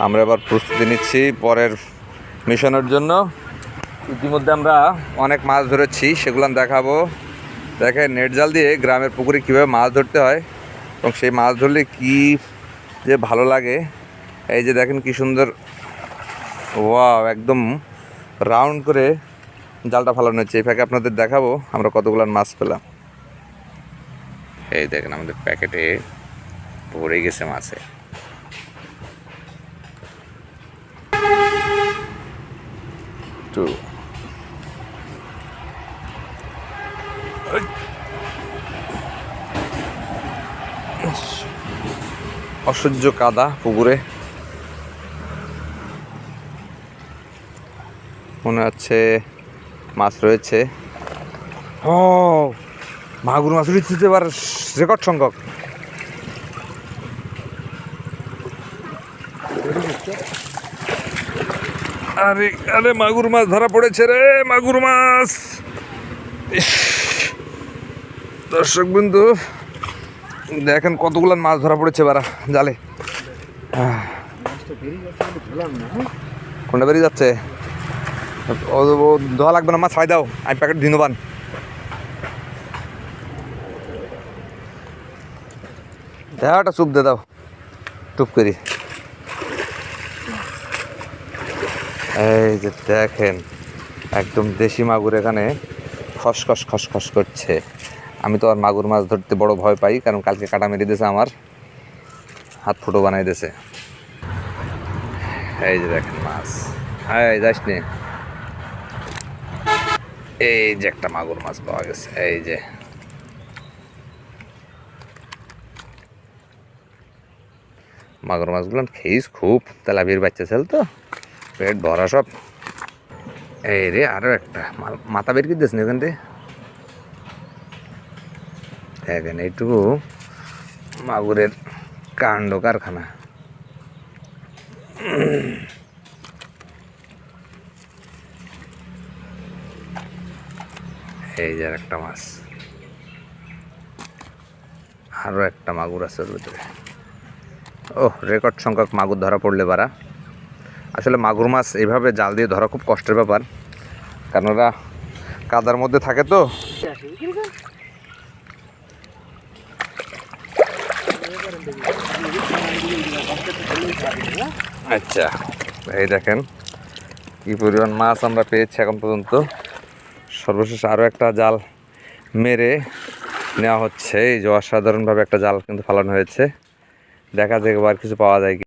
আমরা এবার প্রস্তুতি নিচ্ছি পরের মিশনের জন্য। ইতিমধ্যে আমরা অনেক মাছ ধরেছি, সেগুলো আমি দেখাবো। দেখেন নেট জাল দিয়ে গ্রামের পুকুরে কীভাবে মাছ ধরতে হয় এবং সেই মাছ ধরলে কি যে ভালো লাগে। এই যে দেখেন কি সুন্দর, ওয়াও, একদম রাউন্ড করে জালটা ফালানো হচ্ছে। এই ফাঁকে আপনাদের দেখাবো আমরা কতগুলো মাছ পেলাম। এই দেখেন আমাদের প্যাকেটে ভরে গেছে মাছে। অসহ্য কাদা পুকুরে, মনে হচ্ছে মাছ রয়েছে। ও মাগুর মাছ উঠেছে এবার রেকর্ড সংখ্যক। আরে আরে মাগুর মাছ ধরা পড়েছে রে, মাগুর মাছ। দর্শক বিন্দু দেখেন কতগুলো মাছ ধরা পড়েছে বারা জালে। কোনটা বেরিয়ে যাচ্ছে? ও ধোয়া লাগবে না, মাছ ছাড়াই দাও, আমি প্যাকেট দিনবান। দেওয়াটা চুপ দিয়ে দাও টুপ করি। এই যে দেখেন একদম দেশি মাগুর এখানে খসখস খসখস করছে। আমি তো আর মাগুর মাছ ধরতে বড় ভয় পাই, কারণ কালকে কাটা মেরে দিয়েছে, আমার হাত ফুটো বানাই দিয়েছে। এই যে দেখেন মাছ, হ্যাঁ যাস নি। এই যে একটা মাগুর মাছ পাওয়া গেছে। এই যে মাগুর মাছগুলো খেয়েছ খুব, তেলাপির বাচ্চা ছেল তো, পেট ভরা সব। এই রে আরো একটা মাথা বের করে দিস না এখান থেকে। দেখেন এইটুকু মাগুরের কাণ্ড কারখানা। এই যে একটা মাছ, আরো একটা মাগুর আছে ওর ভিতরে। ও রেকর্ড সংখ্যক মাগুর ধরা পড়লে পারা। আসলে মাগুর মাছ এইভাবে জাল দিয়ে ধরা খুব কষ্টের ব্যাপার, কারণ ওরা কাদার মধ্যে থাকে তো। আচ্ছা এই দেখেন কি পরিমাণ মাছ আমরা পেয়েছি এখন পর্যন্ত। সর্বশেষ আরও একটা জাল মেরে নেওয়া হচ্ছে। এই যে অসাধারণভাবে একটা জাল কিন্তু ফালানো হয়েছে। দেখা যাক এবার কিছু পাওয়া যায় কি।